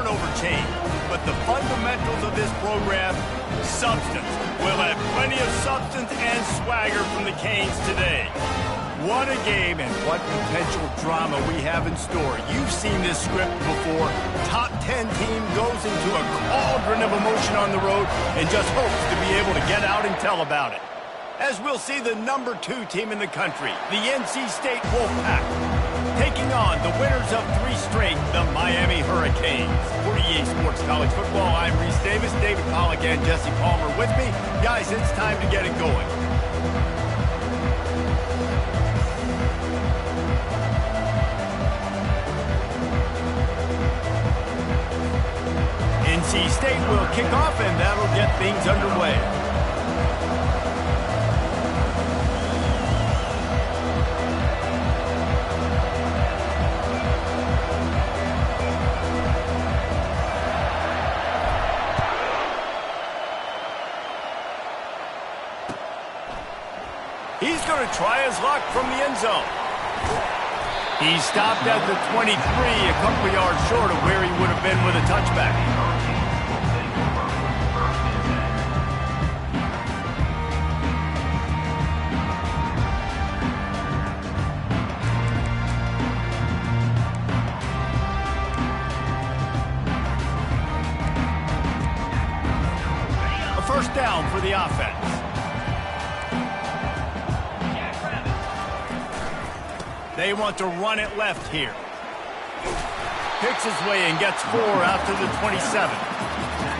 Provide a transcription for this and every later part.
turnover chain. But the fundamentals of this program, substance. We'll have plenty of substance and swagger from the Canes today. What a game and what potential drama we have in store. You've seen this script before. Top 10 team goes into a cauldron of emotion on the road and just hopes to be able to get out and tell about it. As we'll see the number 2 team in the country, the NC State Wolfpack, taking on the winners of 3 straight, the Miami Hurricanes. For EA Sports College Football, I'm Reese Davis, David Pollack, and Jesse Palmer with me. Guys, it's time to get it going. NC State will kick off, and that'll get things underway. He's going to try his luck from the end zone. He stopped at the 23, a couple yards short of where he would have been with a touchback. A first down for the offense. They want to run it left here. Picks his way and gets 4 out to the 27.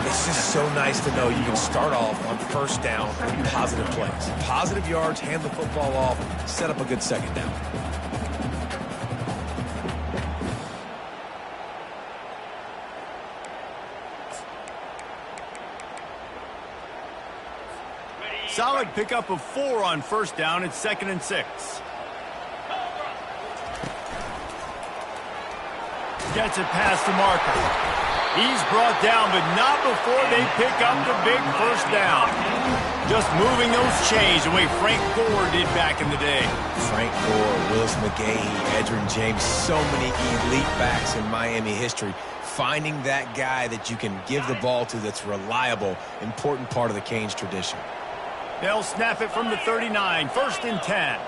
It's just so nice to know you can start off on first down with positive plays. Positive yards, hand the football off, set up a good second down. Solid pickup of 4 on first down. It's 2nd and 6. Gets it past the marker. He's brought down, but not before they pick up the big first down. Just moving those chains the way Frank Gore did back in the day. Frank Gore, Willis McGahee, Edgerrin James, so many elite backs in Miami history. Finding that guy that you can give the ball to that's reliable, important part of the Canes tradition. They'll snap it from the 39, 1st and 10.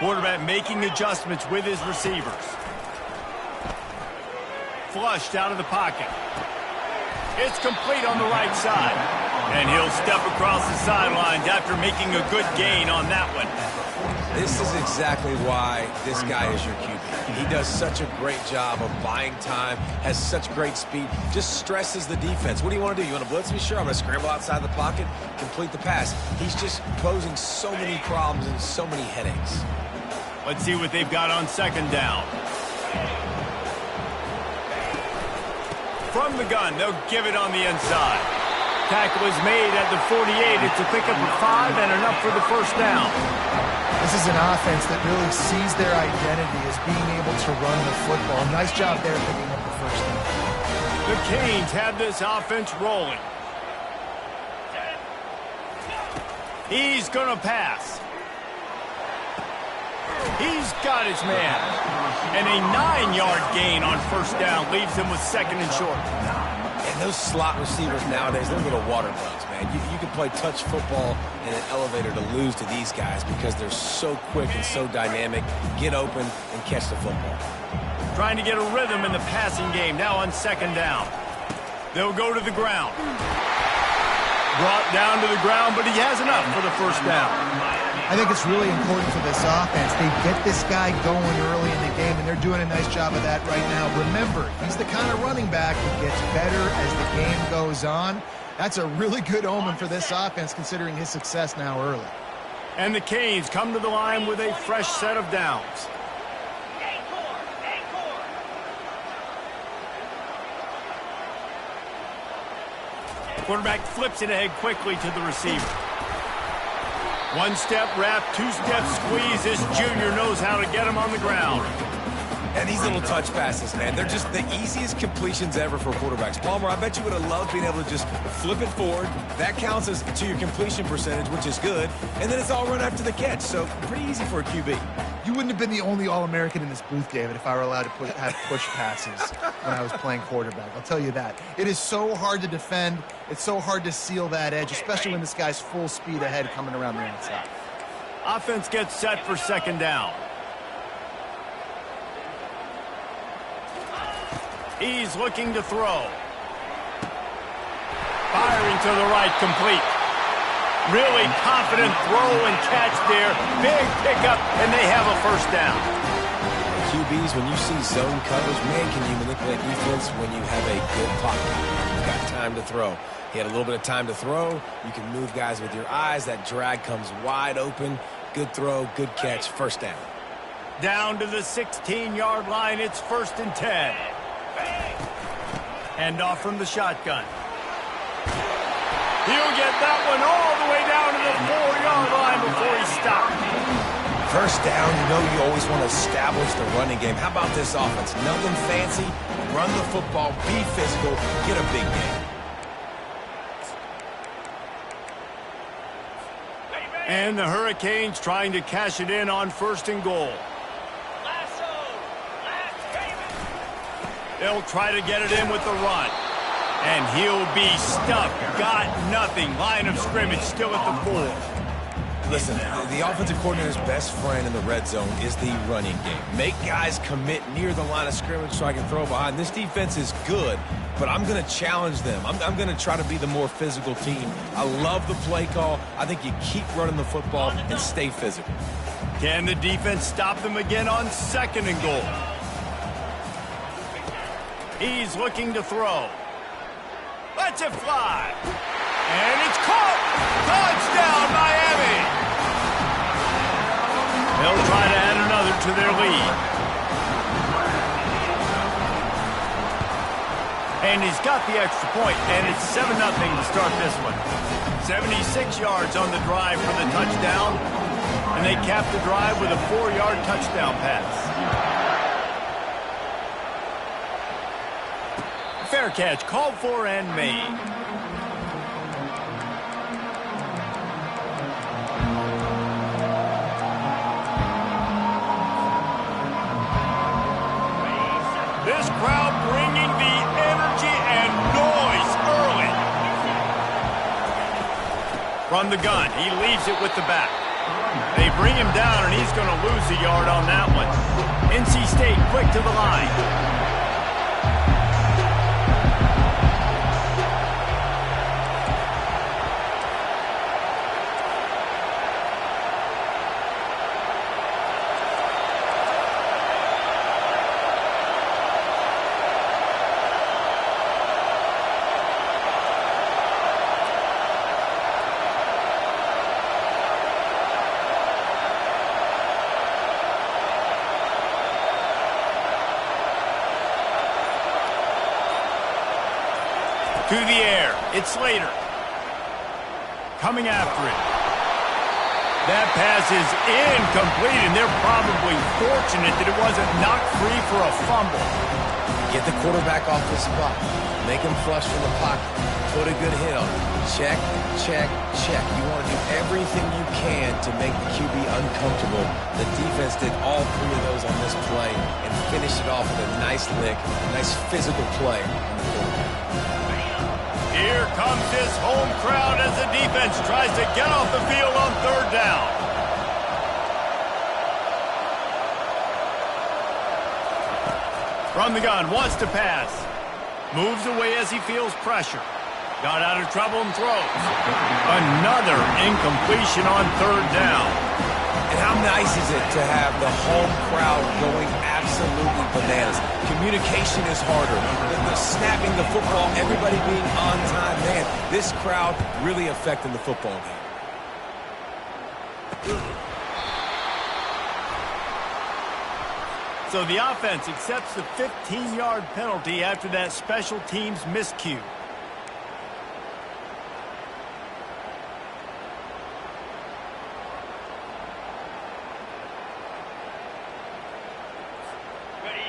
Quarterback making adjustments with his receivers. Flushed out of the pocket. It's complete on the right side. And he'll step across the sidelines after making a good gain on that one. This is exactly why this guy is your QB. He does such a great job of buying time, has such great speed, just stresses the defense. What do you want to do? You want to blitz me? Sure, I'm going to scramble outside the pocket, complete the pass. He's just posing so many problems and so many headaches. Let's see what they've got on 2nd down. From the gun, they'll give it on the inside. Tackle is made at the 48. It's a pickup of 5 and enough for the first down. This is an offense that really sees their identity as being able to run the football. Nice job there picking up the first down. The Canes have this offense rolling. He's going to pass. He's got his man. And a 9-yard gain on first down leaves him with 2nd and short. And those slot receivers nowadays, they're little water bugs, man. You can play touch football in an elevator to lose to these guys because they're so quick and so dynamic. Get open and catch the football. Trying to get a rhythm in the passing game now on 2nd down. They'll go to the ground. Brought down to the ground, but he has enough for the first down. I think it's really important for this offense. They get this guy going early in the game, and they're doing a nice job of that right now. Remember, he's the kind of running back who gets better as the game goes on. That's a really good omen for this offense, considering his success now early. And the Canes come to the line with a fresh set of downs. Quarterback flips it ahead quickly to the receiver. One step wrap, 2-step squeeze. This junior knows how to get him on the ground. And these little touch passes, man, they're just the easiest completions ever for quarterbacks. Palmer, I bet you would have loved being able to just flip it forward. That counts as to your completion percentage, which is good. And then it's all run after the catch, so pretty easy for a QB. You wouldn't have been the only All-American in this booth, David, if I were allowed to have push passes when I was playing quarterback. I'll tell you that. It is so hard to defend. It's so hard to seal that edge, especially when this guy's full speed ahead coming around the outside. Offense gets set for second down. He's looking to throw. Firing to the right, complete. Really confident throw and catch there. Big pickup, and they have a first down. QBs, when you see zone coverage, man, can you manipulate defense when you have a good pocket. You've got time to throw. He had a little bit of time to throw. You can move guys with your eyes. That drag comes wide open. Good throw, good catch, first down. Down to the 16-yard line. It's 1st and 10. Hand off from the shotgun. He'll get that one all the way down to the 4-yard line before he stopped. First down, you know you always want to establish the running game. How about this offense? Nothing fancy. Run the football, be physical, get a big game. And the Hurricanes trying to cash it in on 1st and goal. They'll try to get it in with the run. And he'll be stuffed. Got nothing. Line of scrimmage still at the 4. Listen, the offensive coordinator's best friend in the red zone is the running game. Make guys commit near the line of scrimmage so I can throw behind. This defense is good, but I'm going to challenge them. I'm going to try to be the more physical team. I love the play call. I think you keep running the football and stay physical. Can the defense stop them again on 2nd and goal? He's looking to throw. Lets it fly. And it's caught. Touchdown, Miami. They'll try to add another to their lead. And he's got the extra point, and it's 7-0 to start this one. 76 yards on the drive for the touchdown, and they cap the drive with a 4-yard touchdown pass. Fair catch, called for and made. This crowd bringing the energy and noise early. From the gun, he leaves it with the back. They bring him down, and he's going to lose a yard on that one. NC State quick to the line. To the air. It's Slater. Coming after it. That pass is incomplete, and they're probably fortunate that it wasn't knocked free for a fumble. Get the quarterback off the spot. Make him flush from the pocket. Put a good hit on him. Check, check, check. You want to do everything you can to make the QB uncomfortable. The defense did all 3 of those on this play and finished it off with a nice lick, nice physical play on the quarterback. Here comes his home crowd as the defense tries to get off the field on 3rd down. From the gun, wants to pass. Moves away as he feels pressure. Got out of trouble and throws. Another incompletion on 3rd down. And how nice is it to have the home crowd going absolutely bananas? Communication is harder. The snapping the football, everybody being on time. Man, this crowd really affecting the football game. So the offense accepts the 15-yard penalty after that special teams miscue.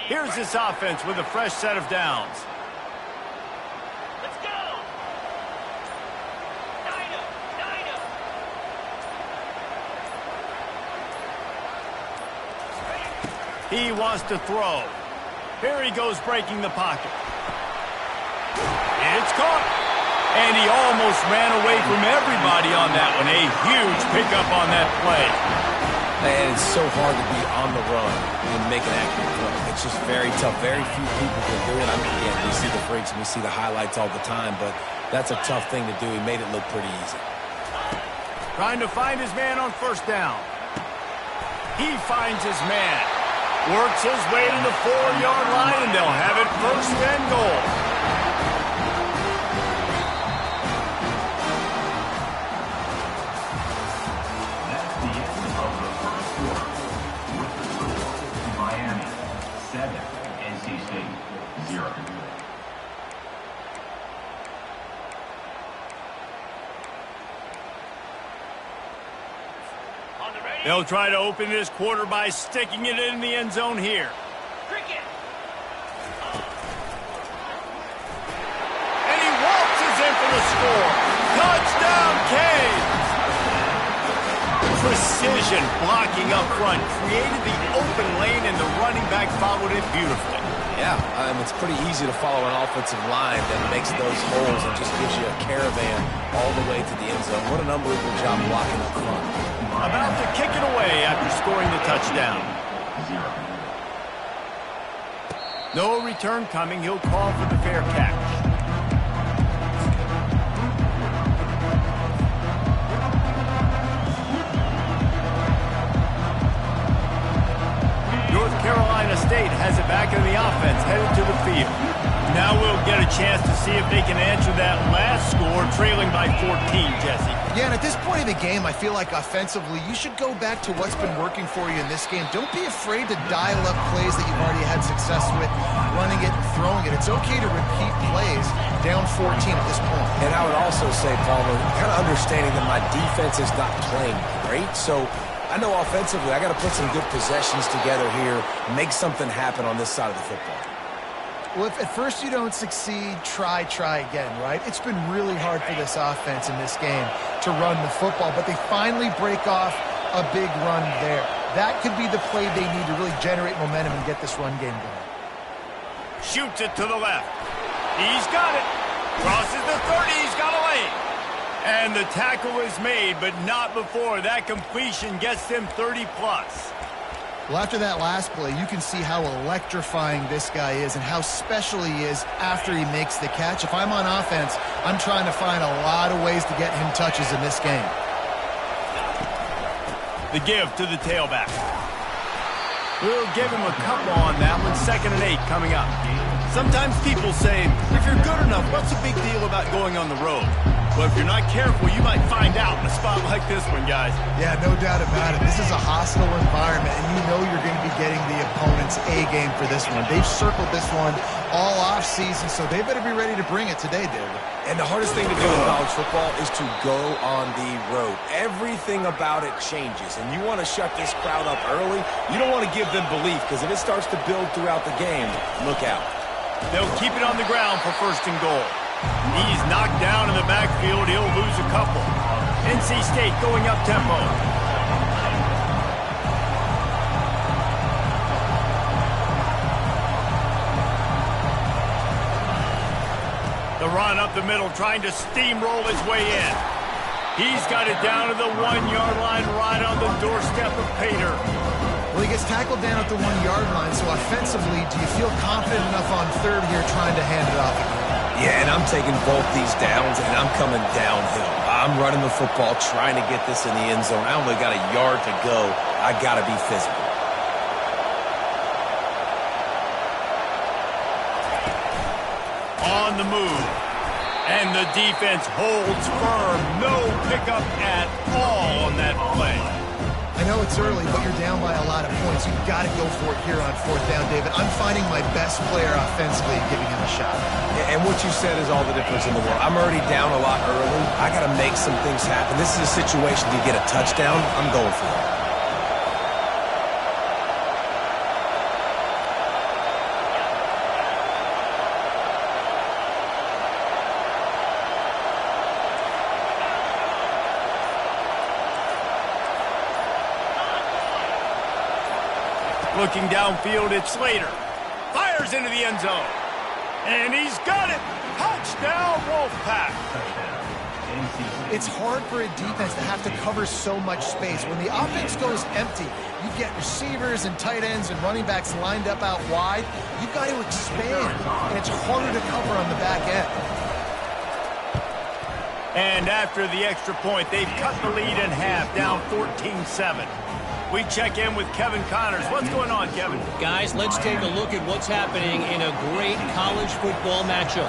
Here's this offense with a fresh set of downs. Let's go! He wants to throw. Here he goes breaking the pocket. It's caught. And he almost ran away from everybody on that one. A huge pickup on that play. And it's so hard to be on the run and make an accurate throw. It's just very tough. Very few people can do it. I mean, yeah, we see the freaks and we see the highlights all the time, but that's a tough thing to do. He made it look pretty easy. Trying to find his man on first down. He finds his man. Works his way to the 4-yard line, and they'll have it first and goal. That's the end of the first quarter. With the score, Miami 7, NC State 0. They'll try to open this quarter by sticking it in the end zone here. Cricket. And he waltzes in for the score. Touchdown, Cade! Precision blocking up front. Created the open lane, and the running back followed it beautifully. Yeah, it's pretty easy to follow an offensive line that makes those holes and just gives you a caravan all the way to the end zone. What an unbelievable job blocking up front. About to kick it away after scoring the touchdown. 0. No return coming. He'll call for the fair catch. North Carolina State has it back in the offense, headed to the field. Now we'll get a chance to see if they can answer that last score, trailing by 14, Jesse. Yeah, and at this point of the game, I feel like offensively, you should go back to what's been working for you in this game. Don't be afraid to dial up plays that you've already had success with, running it and throwing it. It's okay to repeat plays down 14 at this point. And I would also say, Palmer, kind of understanding that my defense is not playing great, so I know offensively I got to put some good possessions together here, make something happen on this side of the football. Well, if at first you don't succeed, try again, right? It's been really hard for this offense in this game to run the football, but they finally break off a big run there. That could be the play they need to really generate momentum and get this run game going. Shoots it to the left. He's got it. Crosses the 30. He's got a lane. And the tackle is made, but not before. That completion gets them 30-plus. Well, after that last play, you can see how electrifying this guy is and how special he is after he makes the catch. If I'm on offense, I'm trying to find a lot of ways to get him touches in this game. The give to the tailback. We'll give him a couple on that one. 2nd and 8 coming up. Sometimes people say, if you're good enough, what's the big deal about going on the road? Well, if you're not careful, you might find out in a spot like this one, guys. Yeah, no doubt about it. This is a hostile environment, and you know you're going to be getting the opponent's A-game for this one. They've circled this one all off-season, so they better be ready to bring it today, David. And the hardest thing to do in college football is to go on the road. Everything about it changes, and you want to shut this crowd up early. You don't want to give them belief, because if it starts to build throughout the game, look out. They'll keep it on the ground for 1st and goal. He's knocked down in the backfield. He'll lose a couple. NC State going up tempo. The run up the middle, trying to steamroll his way in. He's got it down to the 1-yard line, right on the doorstep of Pater. Well, he gets tackled down at the 1-yard line, so offensively, do you feel confident enough on 3rd here trying to hand it off again? Yeah, and I'm taking both these downs, and I'm coming downhill. I'm running the football, trying to get this in the end zone. I only got a yard to go. I got to be physical. On the move. And the defense holds firm. No pickup at all on that play. I know it's early, but you're down by a lot of points. You've got to go for it here on 4th down, David. I'm finding my best player offensively and giving him a shot. And what you said is all the difference in the world. I'm already down a lot early. I got to make some things happen. This is a situation to get a touchdown. I'm going for it. Looking downfield, it's Slater. Fires into the end zone. And he's got it. Touchdown, Wolfpack. It's hard for a defense to have to cover so much space. When the offense goes empty, you get receivers and tight ends and running backs lined up out wide. You've got to expand, and it's harder to cover on the back end. And after the extra point, they've cut the lead in half, down 14-7. We check in with Kevin Connors. What's going on, Kevin? Guys, let's take a look at what's happening in a great college football matchup.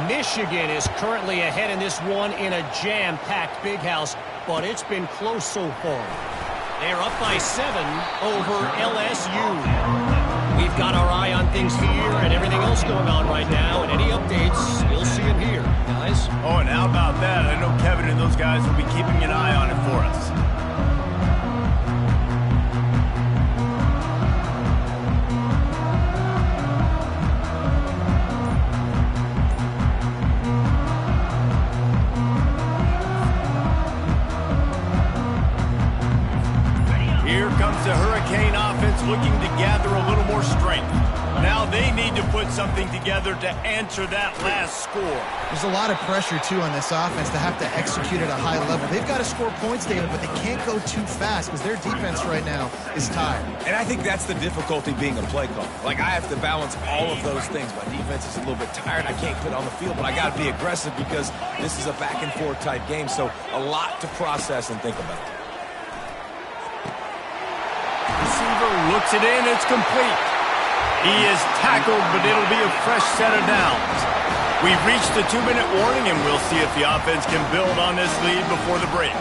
Michigan is currently ahead in this one in a jam-packed big house, but it's been close so far. They're up by 7 over LSU. We've got our eye on things here and everything else going on right now, and any updates, you'll see them here, guys. Oh, and how about that? I know Kevin and those guys will be keeping an eye on it for us. The Hurricane offense looking to gather a little more strength. Now they need to put something together to answer that last score. There's a lot of pressure, too, on this offense to have to execute at a high level. They've got to score points, David, but they can't go too fast because their defense right now is tired. And I think that's the difficulty being a play caller. Like, I have to balance all of those things. My defense is a little bit tired. I can't put it on the field, but I got to be aggressive because this is a back-and-forth type game, so a lot to process and think about. Receiver looks it in, it's complete. He is tackled, but it'll be a fresh set of downs. We've reached the 2-minute warning, and we'll see if the offense can build on this lead before the break.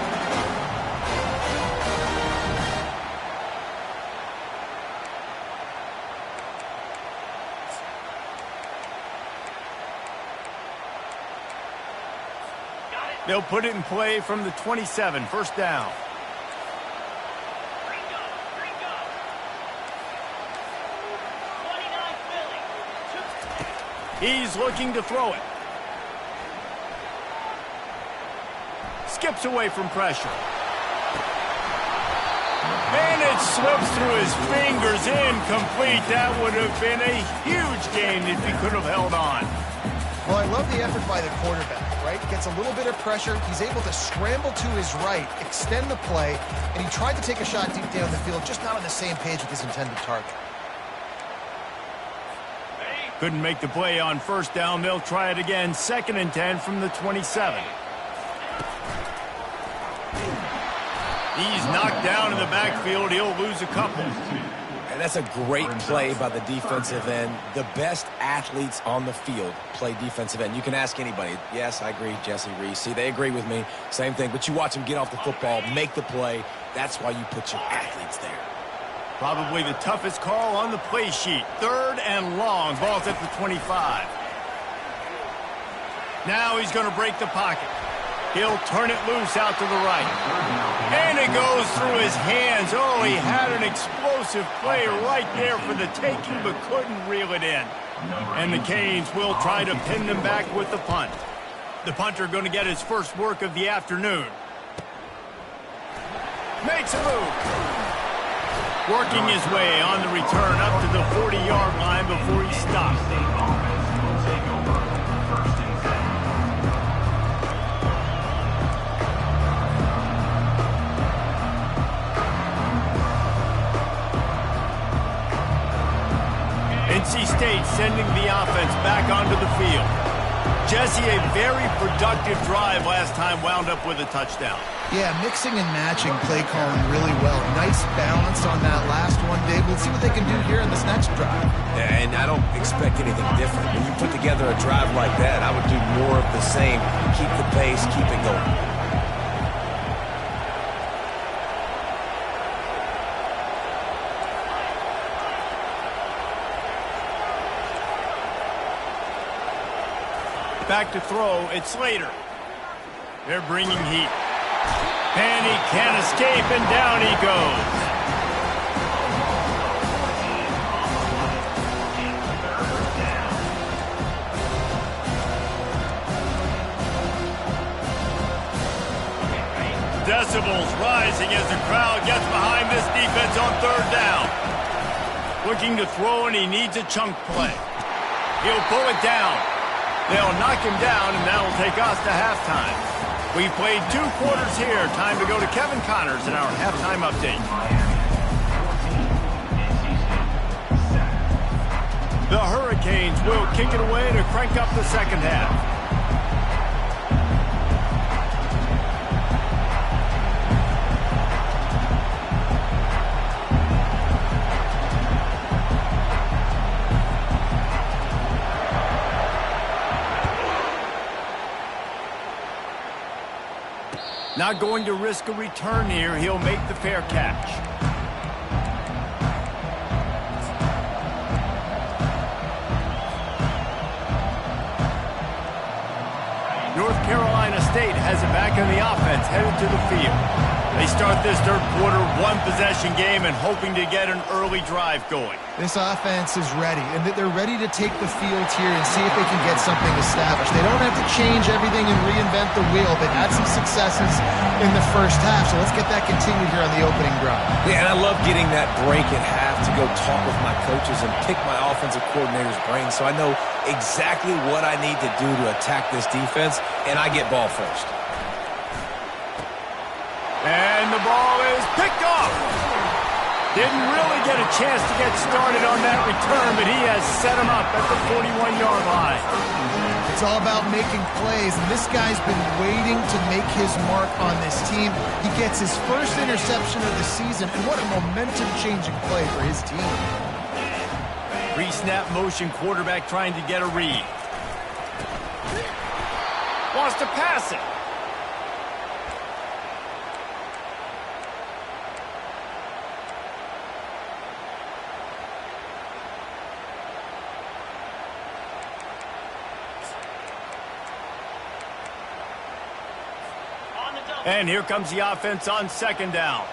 They'll put it in play from the 27, first down. He's looking to throw it. Skips away from pressure. And it slips through his fingers, incomplete. That would have been a huge gain if he could have held on. Well, I love the effort by the quarterback, right? Gets a little bit of pressure. He's able to scramble to his right, extend the play, and he tried to take a shot deep down the field, just not on the same page with his intended target. Couldn't make the play on first down. They'll try it again. 2nd and 10 from the 27. He's knocked down in the backfield. He'll lose a couple. And that's a great play by the defensive end. The best athletes on the field play defensive end. You can ask anybody. Yes, I agree, Jesse Reese. See, they agree with me. Same thing. But you watch them get off the football, make the play. That's why you put your athletes there. Probably the toughest call on the play sheet. 3rd and long. Ball's at the 25. Now he's going to break the pocket. He'll turn it loose out to the right. And it goes through his hands. Oh, he had an explosive play right there for the taking, but couldn't reel it in. And the Canes will try to pin them back with the punt. The punter going to get his first work of the afternoon. Makes a move. Working his way on the return up to the 40-yard line before he stops. NC State sending the offense back onto the field. Jesse, a very productive drive last time, wound up with a touchdown. Yeah, mixing and matching play calling really well. Nice balance on that last one, Dave. We'll see what they can do here in this next drive. Yeah, and I don't expect anything different. When you put together a drive like that, I would do more of the same. Keep the pace, keep it going. Back to throw, it's Slater. They're bringing heat. And he can't escape, and down he goes. Decibels rising as the crowd gets behind this defense on 3rd down. Looking to throw, and he needs a chunk play. He'll pull it down. They'll knock him down, and that'll take us to halftime. We played 2 quarters here. Time to go to Kevin Connors in our halftime update. The Hurricanes will kick it away to crank up the second half. Not going to risk a return here. He'll make the fair catch. North Carolina State has it back in the offense, headed to the field. They start this third quarter, 1-possession game, and hoping to get an early drive going. This offense is ready, and they're ready to take the field here and see if they can get something established. They don't have to change everything and reinvent the wheel. They've had some successes in the first half, so let's get that continued here on the opening drive. Yeah, and I love getting that break at half to go talk with my coaches and pick my offensive coordinator's brain so I know exactly what I need to do to attack this defense, and I get ball first. And the ball is picked off. Didn't really get a chance to get started on that return, but he has set him up at the 41-yard line. It's all about making plays, and this guy's been waiting to make his mark on this team. He gets his first interception of the season, and what a momentum-changing play for his team. Pre-snap motion, quarterback trying to get a read. Wants to pass it. And here comes the offense on second down.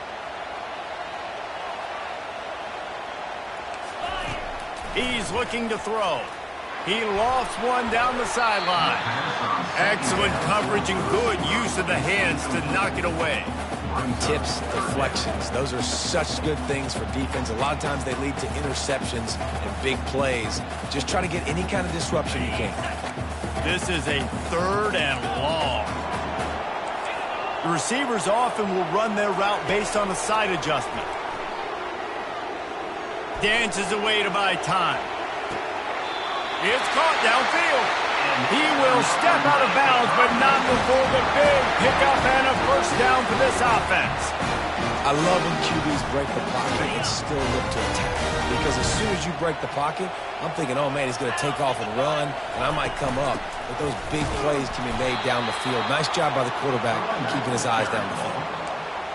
He's looking to throw. He lofts one down the sideline. Excellent coverage and good use of the hands to knock it away. Tips, deflections, those are such good things for defense. A lot of times they lead to interceptions and big plays. Just try to get any kind of disruption you can. This is a 3rd and long. The receivers often will run their route based on a side adjustment. Dances away to buy time. It's caught downfield. He will step out of bounds, but not before the big pickup and a first down for this offense. I love when QBs break the pocket and still look to attack. Because as soon as you break the pocket, I'm thinking, oh, man, he's going to take off and run, and I might come up. But those big plays can be made down the field. Nice job by the quarterback in keeping his eyes down the field.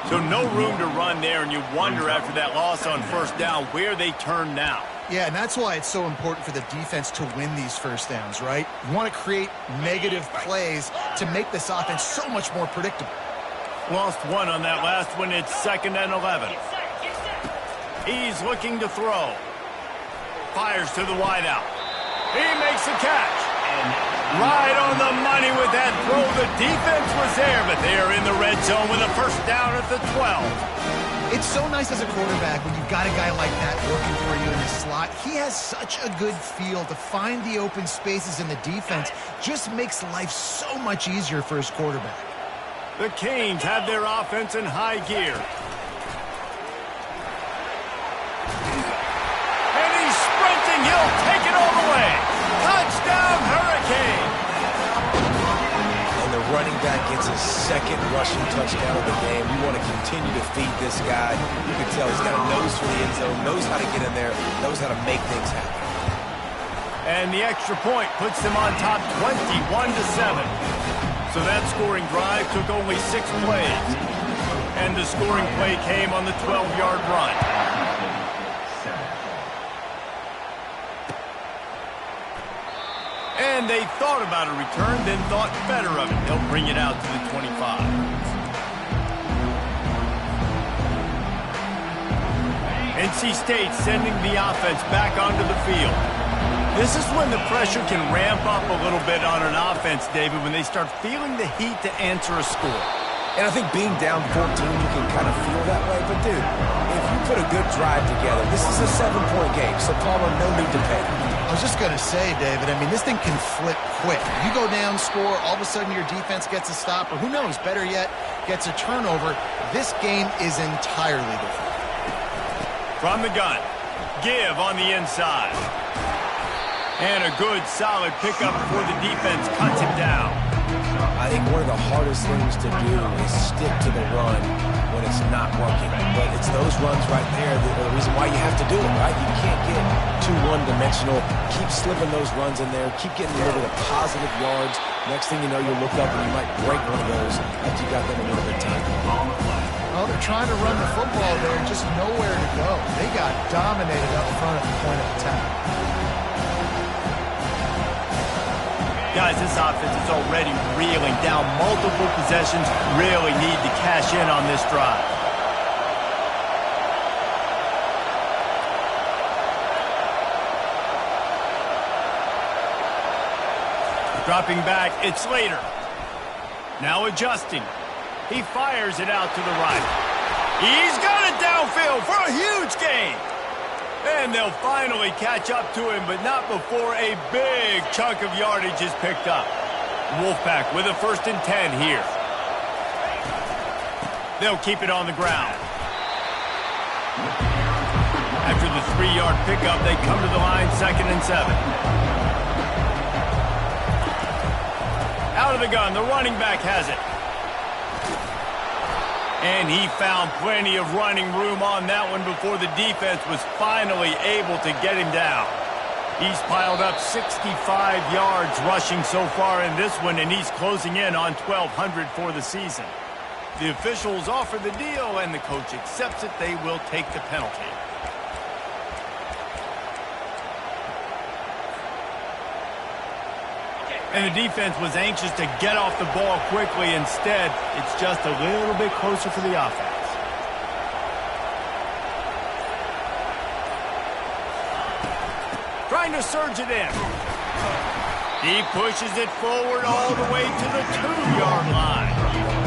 So no room to run there, and you wonder after that loss on first down where they turn now. Yeah, and that's why it's so important for the defense to win these first downs, right? You want to create negative plays to make this offense so much more predictable. Lost one on that last one. It's 2nd and 11. He's looking to throw. Fires to the wideout. He makes a catch. Right on the money with that throw. The defense was there, but they are in the red zone with a first down at the 12. It's so nice as a quarterback when you've got a guy like that working for you in the slot. He has such a good feel to find the open spaces in the defense. Just makes life so much easier for his quarterback. The Canes have their offense in high gear. And he's sprinting. He'll take it all the way. Touchdown, Hurricane. And the running back gets his 2nd rushing touchdown of the game. You want to continue to feed this guy. You can tell he's got a nose for the end zone, knows how to get in there, knows how to make things happen. And the extra point puts them on top 21-7. So that scoring drive took only 6 plays. And the scoring play came on the 12-yard run. And they thought about a return, then thought better of it. They'll bring it out to the 25. NC State sending the offense back onto the field. This is when the pressure can ramp up a little bit on an offense, David, when they start feeling the heat to answer a score. And I think being down 14, you can kind of feel that way. But, dude, if you put a good drive together, this is a 7-point game, so Palmer, no need to pay. I was just going to say, David, I mean, this thing can flip quick. You go down, score, all of a sudden your defense gets a stop, or who knows, better yet, gets a turnover. This game is entirely different. From the gun, give on the inside. And a good, solid pickup before the defense cuts him down. I think one of the hardest things to do is stick to the run when it's not working. But it's those runs right there that are the reason why you have to do it, right? You can't get too one-dimensional. Keep slipping those runs in there. Keep getting a little bit of positive yards. Next thing you know, you'll look up and you might break one of those after you got them a little bit of time. Well, they're trying to run the football there, just nowhere to go. They got dominated up front at the point of attack. Guys, this offense is already reeling down multiple possessions. Really need to cash in on this drive. Dropping back, it's Slater. Now adjusting. He fires it out to the right. He's got it downfield for a huge gain. And they'll finally catch up to him, but not before a big chunk of yardage is picked up. Wolfpack with a 1st and 10 here. They'll keep it on the ground. After the 3-yard pickup, they come to the line, 2nd and 7. Out of the gun, the running back has it. And he found plenty of running room on that one before the defense was finally able to get him down. He's piled up 65 yards rushing so far in this one, and he's closing in on 1,200 for the season. The officials offer the deal, and the coach accepts it. They will take the penalty. And the defense was anxious to get off the ball quickly. Instead, it's just a little bit closer for the offense. Trying to surge it in. He pushes it forward all the way to the 2-yard line.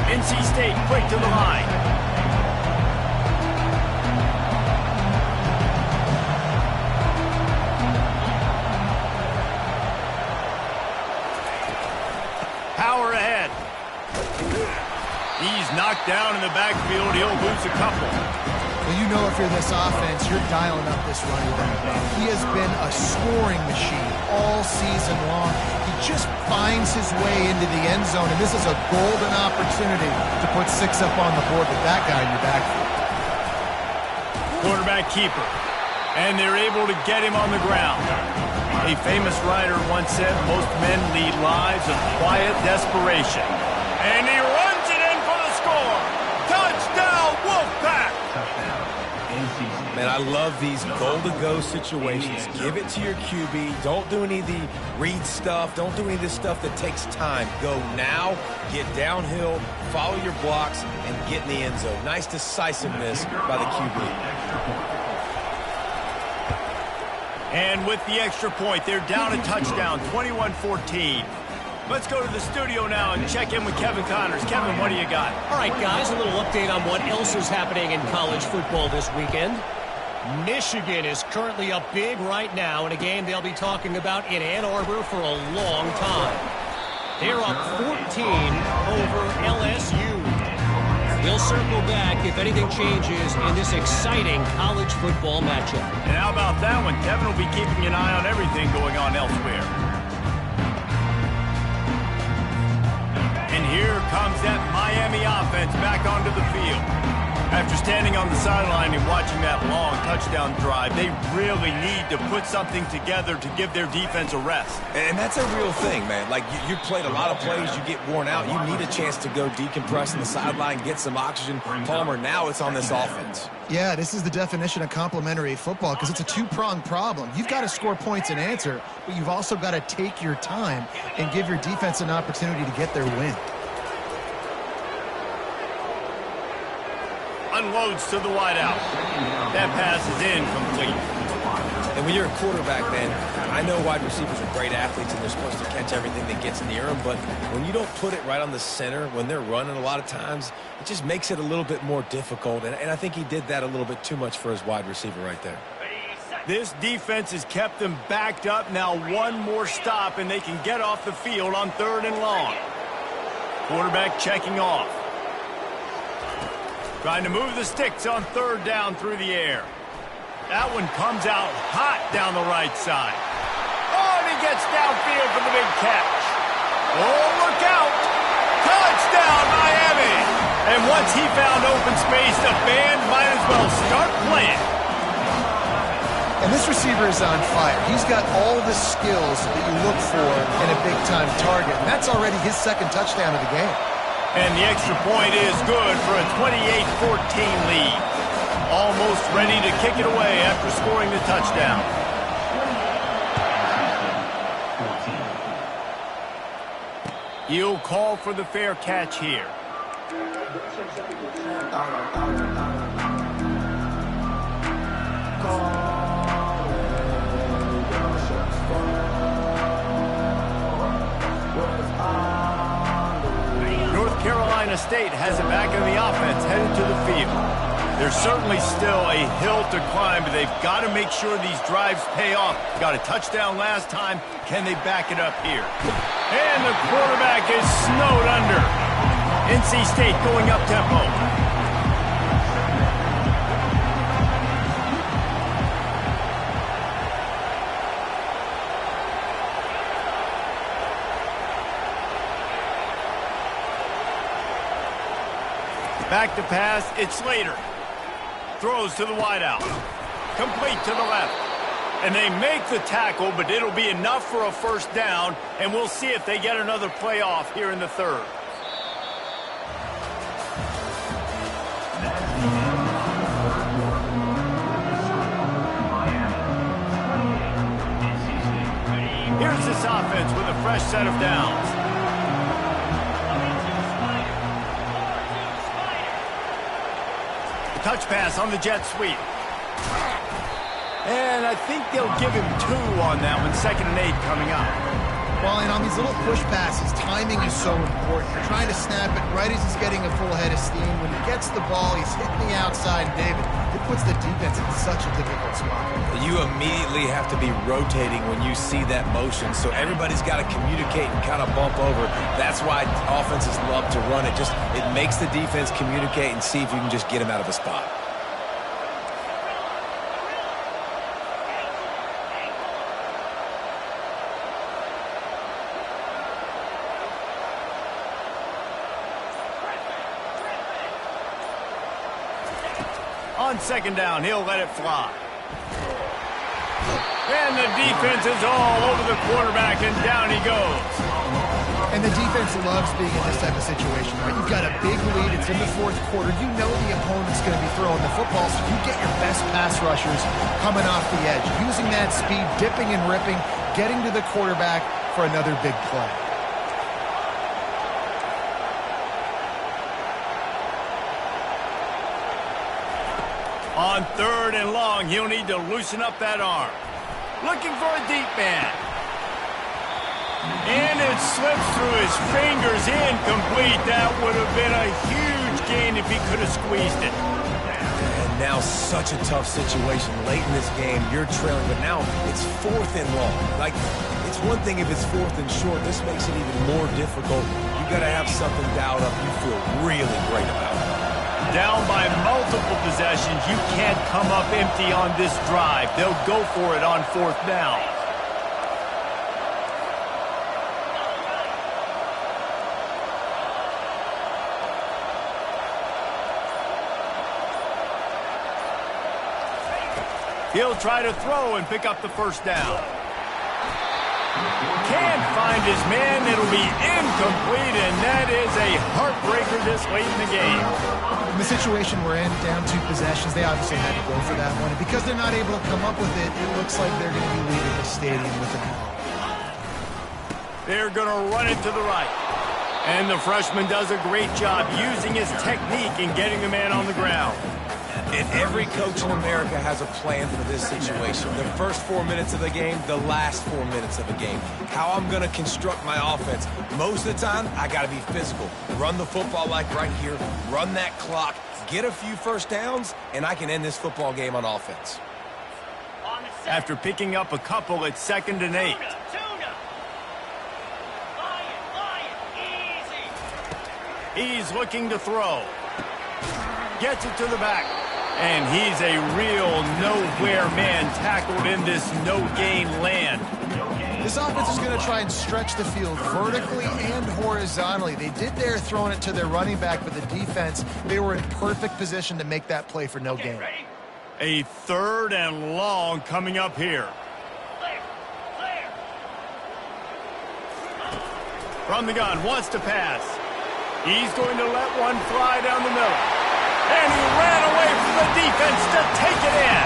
NC State quick to the line. Power ahead. He's knocked down in the backfield. He'll lose a couple. Well, you know if you're this offense, you're dialing up this running back, man. He has been a scoring machine all season long. He just finds his way into the end zone, and this is a golden opportunity to put 6 up on the board with that guy in your backfield. Quarterback keeper. And they're able to get him on the ground. A famous writer once said, most men lead lives of quiet desperation. And he runs it in for the score. Touchdown, Wolfpack! Man, I love these goal-to-go situations. Give it to your QB. Don't do any of the read stuff. Don't do any of this stuff that takes time. Go now, get downhill, follow your blocks, and get in the end zone. Nice decisiveness by the QB. And with the extra point, they're down a touchdown, 21-14. Let's go to the studio now and check in with Kevin Connors. Kevin, what do you got? All right, guys, a little update on what else is happening in college football this weekend. Michigan is currently up big right now in a game they'll be talking about in Ann Arbor for a long time. They're up 14 over LSU. We'll circle back if anything changes in this exciting college football matchup. And how about that one? Kevin will be keeping an eye on everything going on elsewhere. And here comes that Miami offense back onto the field. After standing on the sideline and watching that long touchdown drive, they really need to put something together to give their defense a rest. And that's a real thing, man. Like, you played a lot of plays, you get worn out. You need a chance to go decompress on the sideline, get some oxygen. Palmer, now it's on this offense. Yeah, this is the definition of complementary football because it's a two-pronged problem. You've got to score points and answer, but you've also got to take your time and give your defense an opportunity to get their win. Unloads to the wideout. That pass is incomplete. And when you're a quarterback, man, I know wide receivers are great athletes and they're supposed to catch everything that gets near them, but when you don't put it right on the center, when they're running a lot of times, it just makes it a little bit more difficult, and I think he did that a little bit too much for his wide receiver right there. This defense has kept them backed up. Now one more stop, and they can get off the field on 3rd and long. Quarterback checking off. Trying to move the sticks on 3rd down through the air. That one comes out hot down the right side. Oh, and he gets downfield for the big catch. Oh, look out. Touchdown, Miami. And once he found open space, the band might as well start playing. And this receiver is on fire. He's got all the skills that you look for in a big-time target. And that's already his 2nd touchdown of the game. And the extra point is good for a 28-14 lead. Almost ready to kick it away after scoring the touchdown. He'll call for the fair catch here. North Carolina State has it back in the offense, headed to the field. There's certainly still a hill to climb, but they've got to make sure these drives pay off. Got a touchdown last time. Can they back it up here? And the quarterback is snowed under. NC State going up tempo. Back to pass, it's Slater. Throws to the wideout. Complete to the left. And they make the tackle, but it'll be enough for a 1st down, and we'll see if they get another play off here in the 3rd. Here's this offense with a fresh set of downs. Touch pass on the jet sweep. And I think they'll give him 2 on that one. 2nd and 8 coming up. Well, and on these little push passes, timing is so important. You're trying to snap it right as he's getting a full head of steam. When he gets the ball, he's hitting the outside. David, it puts the defense in such a difficult spot. You immediately have to be rotating when you see that motion, so everybody's got to communicate and kind of bump over. That's why offenses love to run it. It makes the defense communicate and see if you can just get him out of a spot. On 2nd down, he'll let it fly. And the defense is all over the quarterback, and down he goes. And the defense loves being in this type of situation, right? You've got a big lead. It's in the 4th quarter. You know the opponent's going to be throwing the football, so you get your best pass rushers coming off the edge, using that speed, dipping and ripping, getting to the quarterback for another big play. On 3rd and long, he'll need to loosen up that arm. Looking for a deep man. And it slips through his fingers, incomplete. That would have been a huge gain if he could have squeezed it. And now such a tough situation late in this game. You're trailing, but now it's 4th and long. Like, it's one thing if it's 4th and short. This makes it even more difficult. You got to have something dialed up you feel really great about. Down by multiple possessions, you can't come up empty on this drive. They'll go for it on 4th down. He'll try to throw and pick up the 1st down. Can't find his man. It'll be incomplete, and that is a heartbreaker this late in the game. In the situation we're in, down 2 possessions, they obviously had to go for that one. And because they're not able to come up with it, it looks like they're going to be leaving the stadium with it. They're going to run it to the right. And the freshman does a great job using his technique and getting the man on the ground. And every coach in America has a plan for this situation. The first 4 minutes of the game, the last 4 minutes of the game. How I'm going to construct my offense. Most of the time, I got to be physical. Run the football like right here. Run that clock. Get a few first downs, and I can end this football game on offense. After picking up a couple, it's 2nd and 8. He's looking to throw. Gets it to the back. And he's a real nowhere man tackled in this no-gain land. This offense is going to try and stretch the field vertically and horizontally. They did there throwing it to their running back, but the defense, they were in perfect position to make that play for no gain. A 3rd and long coming up here. From the gun, wants to pass. He's going to let one fly down the middle. And he ran away from the defense to take it in.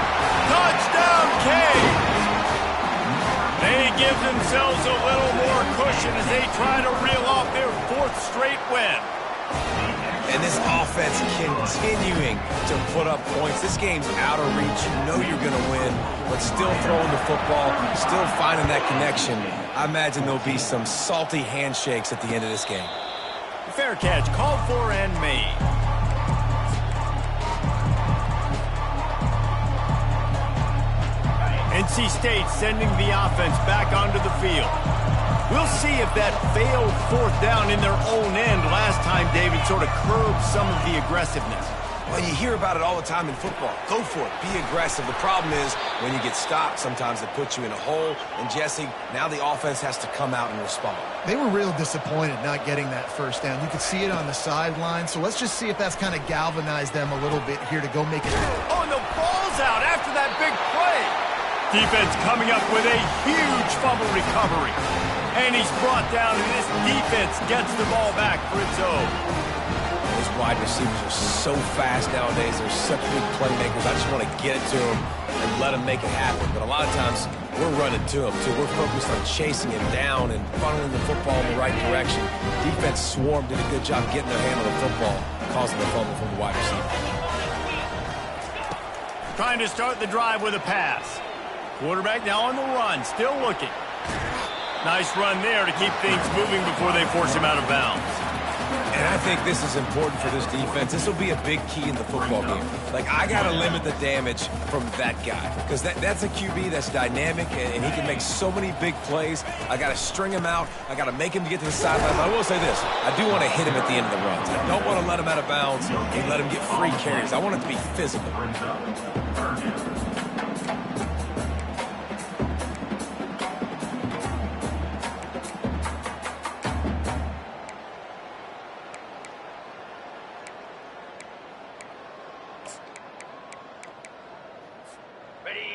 Touchdown, Canes! They give themselves a little more cushion as they try to reel off their 4th straight win. And this offense continuing to put up points. This game's out of reach. You know you're going to win, but still throwing the football, still finding that connection. I imagine there'll be some salty handshakes at the end of this game. Fair catch, called for and made. NC State sending the offense back onto the field. We'll see if that failed 4th down in their own end last time, David, sort of curbed some of the aggressiveness. Well, you hear about it all the time in football. Go for it. Be aggressive. The problem is when you get stopped, sometimes it puts you in a hole. And, Jesse, now the offense has to come out and respond. They were real disappointed not getting that 1st down. You could see it on the sideline. So let's just see if that's kind of galvanized them a little bit here to go make it. Oh, and the ball's out after that big play. Defense coming up with a huge fumble recovery. And he's brought down, and this defense gets the ball back for its own. These wide receivers are so fast nowadays. They're such big playmakers. I just want to get it to them and let them make it happen. But a lot of times, we're running to them, too. We're focused on chasing him down and funneling the football in the right direction. Defense swarmed, did a good job getting their hand on the football, causing the fumble from the wide receiver. Trying to start the drive with a pass. Quarterback now on the run, still looking. Nice run there to keep things moving before they force him out of bounds. And I think this is important for this defense. This will be a big key in the football game. Like, I got to limit the damage from that guy because that's a QB that's dynamic, and he can make so many big plays. I got to string him out. I got to make him get to the sideline. I will say this. I do want to hit him at the end of the runs. I don't want to let him out of bounds and let him get free carries. I want it to be physical.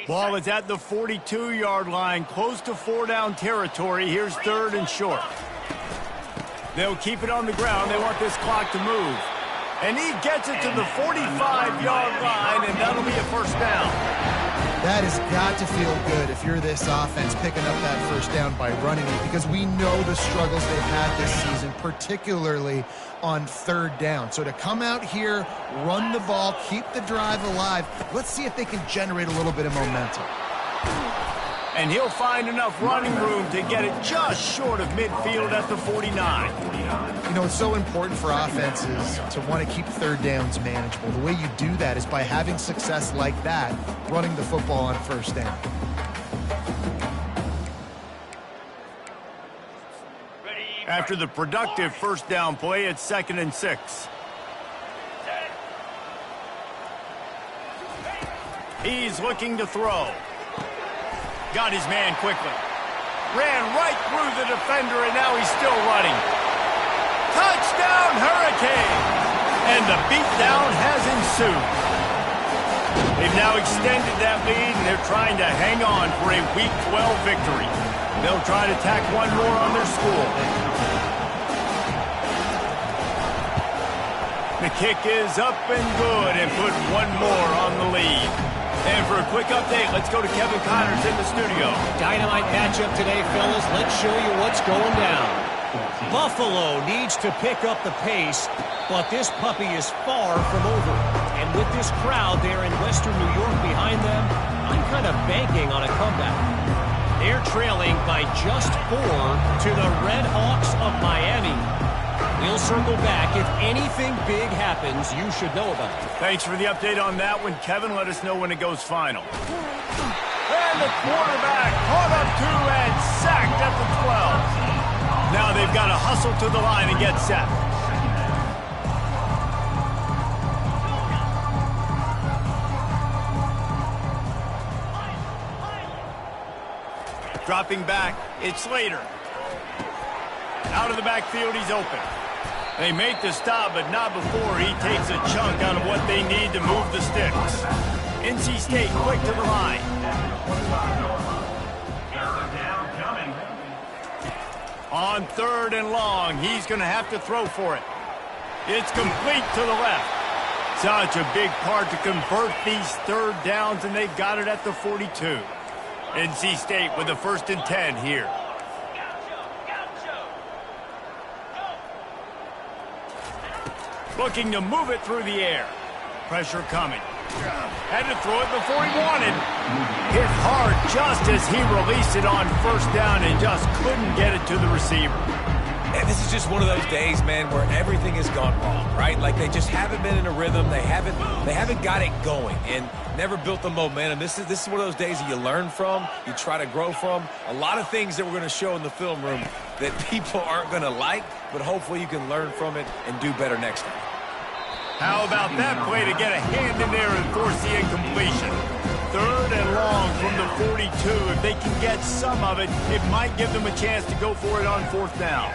Ball is at the 42-yard line, close to 4-down territory. Here's 3rd and short. They'll keep it on the ground. They want this clock to move. And he gets it to the 45-yard line, and that'll be a 1st down. That has got to feel good if you're this offense picking up that 1st down by running it, because we know the struggles they've had this season, particularly on 3rd down. So to come out here, run the ball, keep the drive alive, let's see if they can generate a little bit of momentum. And he'll find enough running room to get it just short of midfield at the 49. You know, it's so important for offenses to want to keep 3rd downs manageable. The way you do that is by having success like that, running the football on 1st down. After the productive 1st down play, it's 2nd and 6. He's looking to throw. Got his man quickly. Ran right through the defender, and now he's still running. Touchdown, Hurricanes! And the beatdown has ensued. They've now extended that lead, and they're trying to hang on for a Week 12 victory. They'll try to tack one more on their score. The kick is up and good, and put one more on the lead. And for a quick update, let's go to Kevin Connors in the studio. Dynamite matchup today, fellas. Let's show you what's going down. Buffalo needs to pick up the pace, but this puppy is far from over. And with this crowd there in Western New York behind them, I'm kind of banking on a comeback. They're trailing by just 4 to the Red Hawks of Miami. We'll circle back. If anything big happens, you should know about it. Thanks for the update on that one, Kevin. Let us know when it goes final. And the quarterback caught up 2 and sacked at the 12. Now they've got to hustle to the line and get set. Dropping back, it's Slater. Out of the backfield, he's open. They make the stop, but not before he takes a chunk out of what they need to move the sticks. NC State quick to the line. On 3rd and long, he's going to have to throw for it. It's complete to the left. Such a big part to convert these 3rd downs, and they've got it at the 42. NC State with the 1st and 10 here. Looking to move it through the air. Pressure coming. Had to throw it before he wanted. Hit hard just as he released it on 1st down and just couldn't get it to the receiver. And this is just one of those days, man, where everything has gone wrong, right? Like they just haven't been in a rhythm. They haven't got it going and never built the momentum. This is one of those days that you learn from, you try to grow from. A lot of things that we're going to show in the film room that people aren't going to like, but hopefully you can learn from it and do better next time. How about that play to get a hand in there and force the incompletion? 3rd and long from the 42. If they can get some of it, it might give them a chance to go for it on 4th down.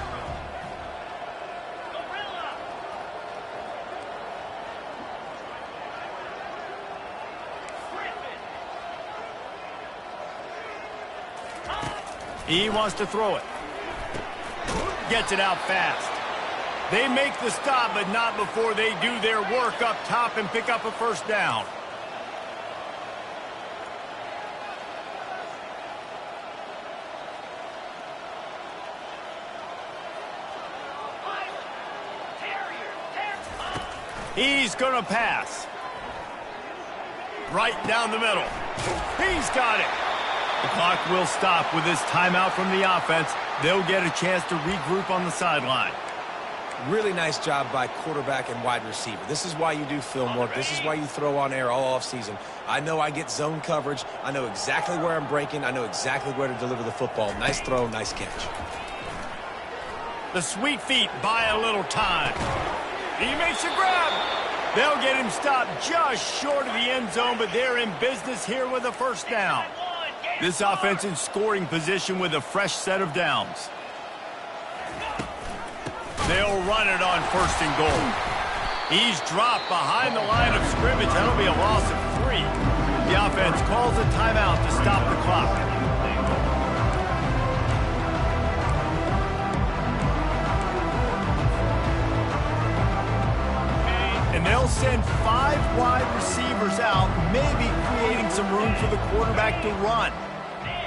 He wants to throw it. Gets it out fast. They make the stop, but not before they do their work up top and pick up a 1st down. He's going to pass. Right down the middle. He's got it. The clock will stop with this timeout from the offense. They'll get a chance to regroup on the sideline. Really nice job by quarterback and wide receiver. This is why you do film work. This is why you throw on air all offseason. I know I get zone coverage. I know exactly where I'm breaking. I know exactly where to deliver the football. Nice throw, nice catch. The sweet feet buy a little time. He makes a grab. They'll get him stopped just short of the end zone, but they're in business here with a 1st down. This offense in scoring position with a fresh set of downs. They'll run it on 1st and goal. He's dropped behind the line of scrimmage. That'll be a loss of 3. The offense calls a timeout to stop the clock. And they'll send 5 wide receivers out, maybe creating some room for the quarterback to run.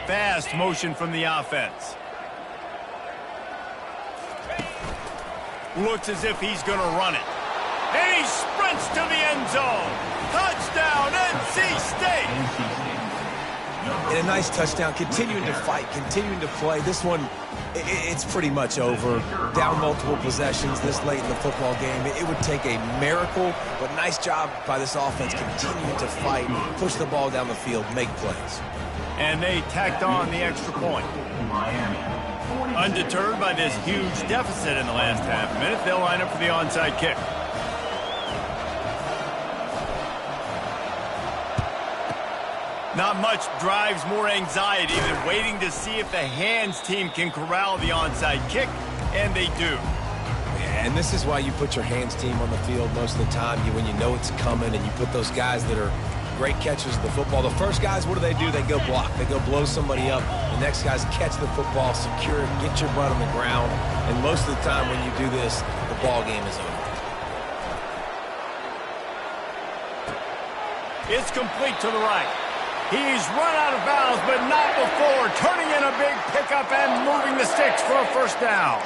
Fast motion from the offense. Looks as if he's going to run it. And he sprints to the end zone. Touchdown, NC State. And a nice touchdown, continuing to fight, continuing to play. This one, it's pretty much over. Down multiple possessions this late in the football game. It would take a miracle, but nice job by this offense continuing to fight, push the ball down the field, make plays. And they tacked on the extra point. Undeterred by this huge deficit in the last half minute, they'll line up for the onside kick. Not much drives more anxiety than waiting to see if the hands team can corral the onside kick, and they do. And this is why you put your hands team on the field most of the time, when you know it's coming, and you put those guys that are great catchers of the football. The first guys, what do? They go block. They go blow somebody up. The next guys catch the football, secure it, get your butt on the ground. And most of the time when you do this, the ball game is over. It's complete to the right. He's run out of bounds, but not before turning in a big pickup and moving the sticks for a 1st down.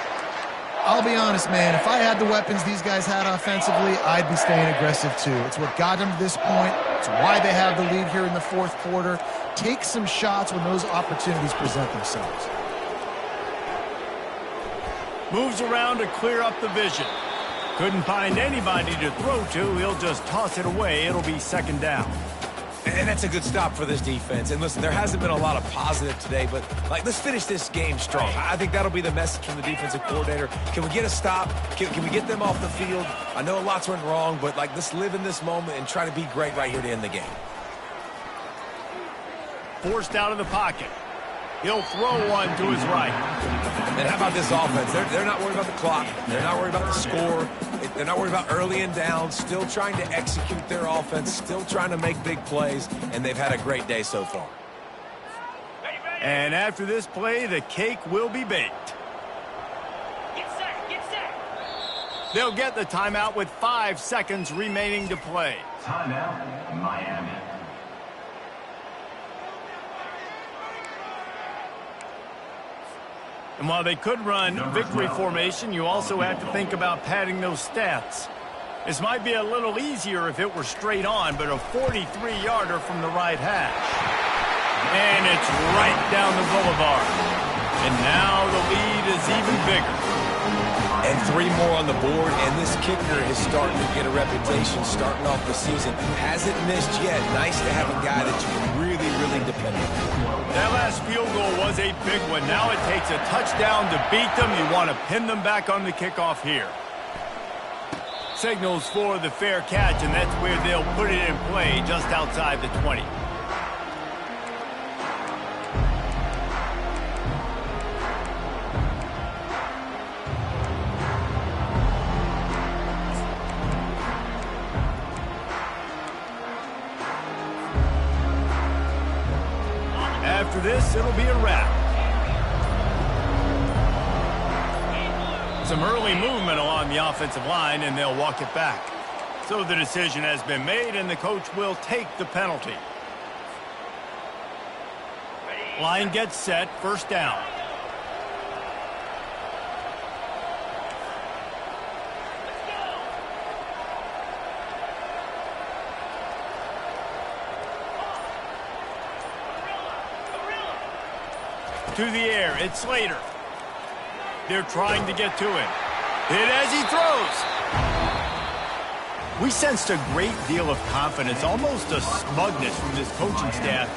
I'll be honest, man. If I had the weapons these guys had offensively, I'd be staying aggressive too. It's what got them to this point. It's why they have the lead here in the fourth quarter. Take some shots when those opportunities present themselves. Moves around to clear up the vision. Couldn't find anybody to throw to. He'll just toss it away. It'll be second down. And that's a good stop for this defense. And listen, there hasn't been a lot of positive today, but let's finish this game strong. I think that'll be the message from the defensive coordinator. Can we get a stop? Can we get them off the field? I know lots went wrong, but let's live in this moment and try to be great right here to end the game. Forced out of the pocket. He'll throw one to his right. And how about this offense? They're not worried about the clock. They're not worried about the score. They're not worried about early and down. Still trying to execute their offense. Still trying to make big plays. And they've had a great day so far. And after this play, the cake will be baked. Get set, get set. They'll get the timeout with 5 seconds remaining to play. Timeout, Miami. And while they could run victory formation, you also have to think about padding those stats. This might be a little easier if it were straight on, but a 43-yarder from the right hash. And it's right down the boulevard. And now the lead is even bigger. And 3 more on the board, and this kicker is starting to get a reputation starting off the season. Hasn't missed yet. Nice to have a guy that you can really, really depend on. That last field goal was a big one. Now it takes a touchdown to beat them. You want to pin them back on the kickoff here. Signals for the fair catch, and that's where they'll put it in play just outside the 20. After this, it'll be a wrap. Some early movement along the offensive line, and they'll walk it back. So the decision has been made, and the coach will take the penalty. Line gets set, first down. To the air, it's Slater. They're trying to get to him. Hit as he throws. We sensed a great deal of confidence, almost a smugness from this coaching staff.